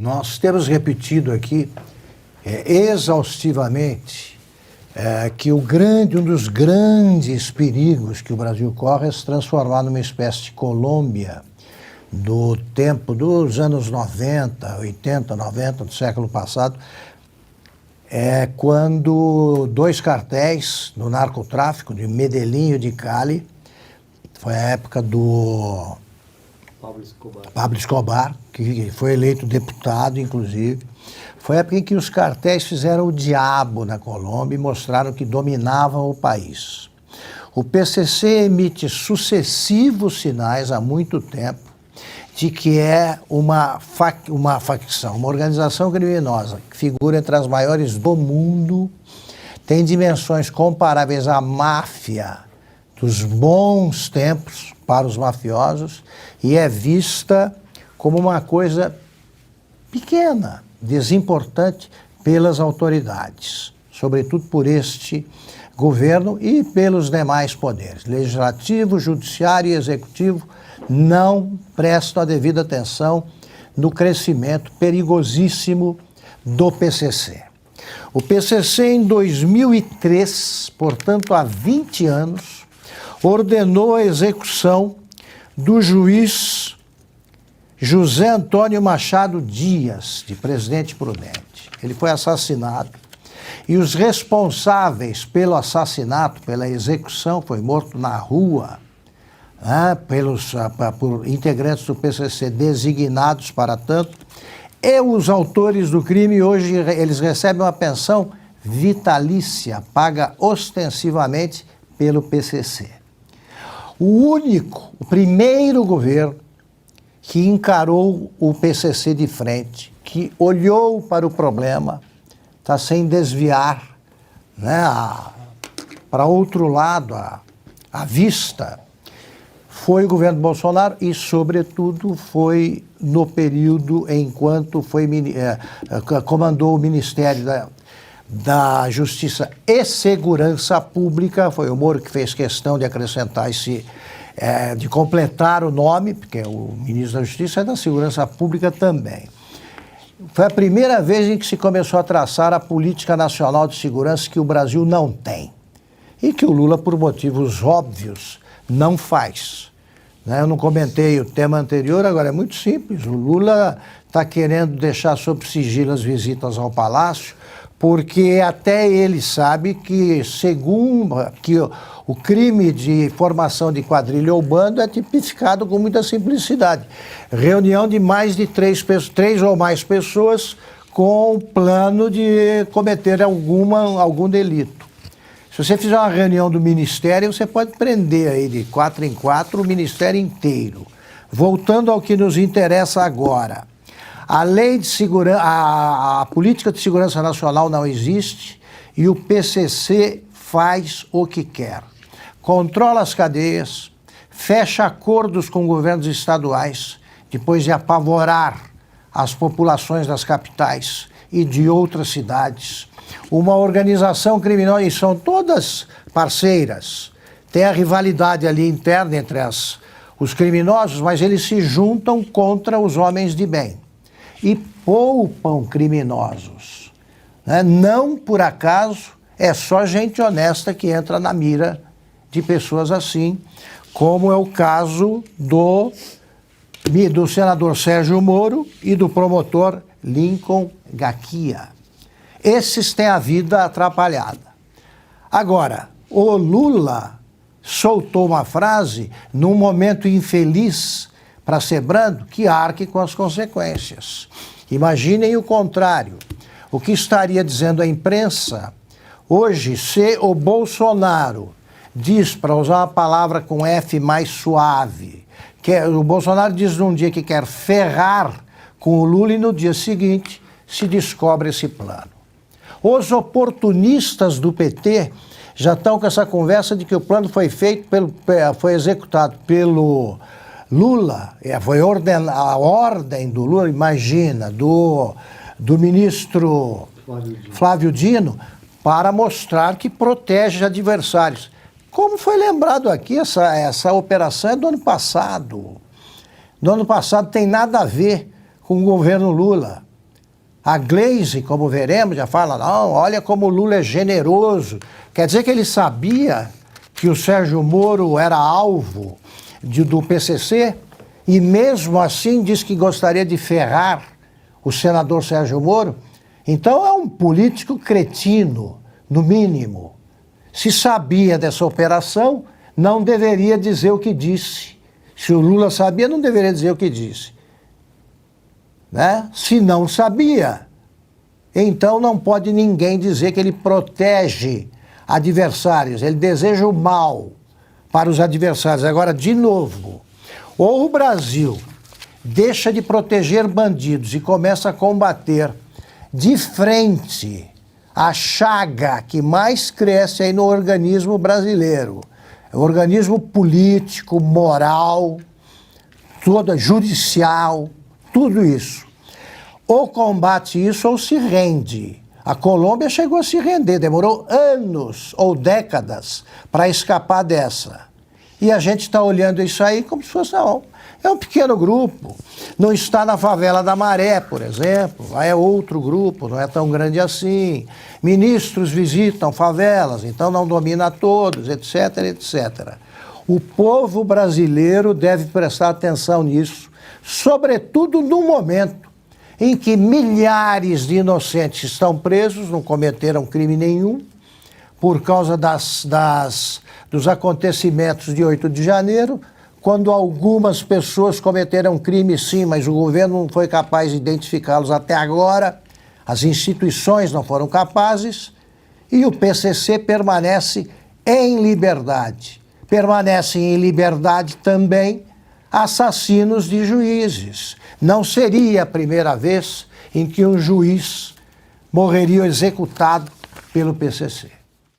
Nós temos repetido aqui exaustivamente que um dos grandes perigos que o Brasil corre é se transformar numa espécie de Colômbia do tempo dos anos 90, 80, 90 do século passado, quando dois cartéis no narcotráfico de Medellín e de Cali, foi a época do Pablo Escobar, que foi eleito deputado, inclusive. Foi a época em que os cartéis fizeram o diabo na Colômbia e mostraram que dominavam o país. O PCC emite sucessivos sinais há muito tempo de que é uma facção, uma organização criminosa que figura entre as maiores do mundo, tem dimensões comparáveis à máfia dos bons tempos para os mafiosos e é vista como uma coisa pequena, desimportante pelas autoridades, sobretudo por este governo e pelos demais poderes, legislativo, judiciário e executivo, não prestam a devida atenção no crescimento perigosíssimo do PCC. O PCC, em 2003, portanto há 20 anos, ordenou a execução do juiz José Antônio Machado Dias, de Presidente Prudente. Ele foi assassinado e os responsáveis pelo assassinato, pela execução, foi morto na rua, por integrantes do PCC designados para tanto, e os autores do crime hoje eles recebem uma pensão vitalícia, paga ostensivamente pelo PCC. O primeiro governo que encarou o PCC de frente, que olhou para o problema, está sem desviar para outro lado a vista, foi o governo Bolsonaro e, sobretudo, foi no período enquanto comandou o Ministério da Justiça e Segurança Pública. Foi o Moro que fez questão de acrescentar de completar o nome, porque o ministro da Justiça é da Segurança Pública também. Foi a primeira vez em que se começou a traçar a política nacional de segurança que o Brasil não tem e que o Lula, por motivos óbvios, não faz. Eu não comentei o tema anterior, agora é muito simples. O Lula está querendo deixar sob sigilo as visitas ao Palácio, porque até ele sabe que, o crime de formação de quadrilha ou bando é tipificado com muita simplicidade. Reunião de mais de três ou mais pessoas com o plano de cometer algum delito. Se você fizer uma reunião do Ministério, você pode prender aí de 4 em 4 o Ministério inteiro. Voltando ao que nos interessa agora. A lei de segurança, a política de segurança nacional não existe e o PCC faz o que quer. Controla as cadeias, fecha acordos com governos estaduais, depois de apavorar as populações das capitais e de outras cidades. Uma organização criminosa, e são todas parceiras, tem a rivalidade ali interna entre os criminosos, mas eles se juntam contra os homens de bem e poupam criminosos. Não por acaso é só gente honesta que entra na mira de pessoas assim, como é o caso do senador Sérgio Moro e do promotor Lincoln Gaquia. Esses têm a vida atrapalhada. Agora, o Lula soltou uma frase num momento infeliz para ser brando, que arque com as consequências. Imaginem o contrário. O que estaria dizendo a imprensa hoje se o Bolsonaro diz, para usar uma palavra com F mais suave, o Bolsonaro diz num dia que quer ferrar com o Lula e no dia seguinte se descobre esse plano. Os oportunistas do PT já estão com essa conversa de que o plano foi executado pelo Lula, foi a ordem do Lula, imagina, do ministro Flávio Dino, para mostrar que protege adversários. Como foi lembrado aqui, essa operação é do ano passado. No ano passado tem nada a ver com o governo Lula. A Gleisi, como veremos, já fala, não, olha como o Lula é generoso. Quer dizer que ele sabia que o Sérgio Moro era alvo do PCC e mesmo assim diz que gostaria de ferrar o senador Sérgio Moro? Então é um político cretino, no mínimo. Se sabia dessa operação, não deveria dizer o que disse. Se o Lula sabia, não deveria dizer o que disse. Né? Se não sabia, então não pode ninguém dizer que ele protege adversários, ele deseja o mal para os adversários. Agora, de novo, ou o Brasil deixa de proteger bandidos e começa a combater de frente a chaga que mais cresce aí no organismo brasileiro, o organismo político, moral, toda judicial, tudo isso. Ou combate isso ou se rende. A Colômbia chegou a se render, demorou anos ou décadas para escapar dessa. E a gente está olhando isso aí como se fosse, não, é um pequeno grupo. Não está na favela da Maré, por exemplo, lá é outro grupo, não é tão grande assim. Ministros visitam favelas, então não domina todos, etc, etc. O povo brasileiro deve prestar atenção nisso, sobretudo no momento em que milhares de inocentes estão presos, não cometeram crime nenhum, por causa dos acontecimentos de 8 de janeiro, quando algumas pessoas cometeram crime sim, mas o governo não foi capaz de identificá-los até agora, as instituições não foram capazes, e o PCC permanece em liberdade. Permanecem em liberdade também assassinos de juízes. Não seria a primeira vez em que um juiz morreria executado pelo PCC.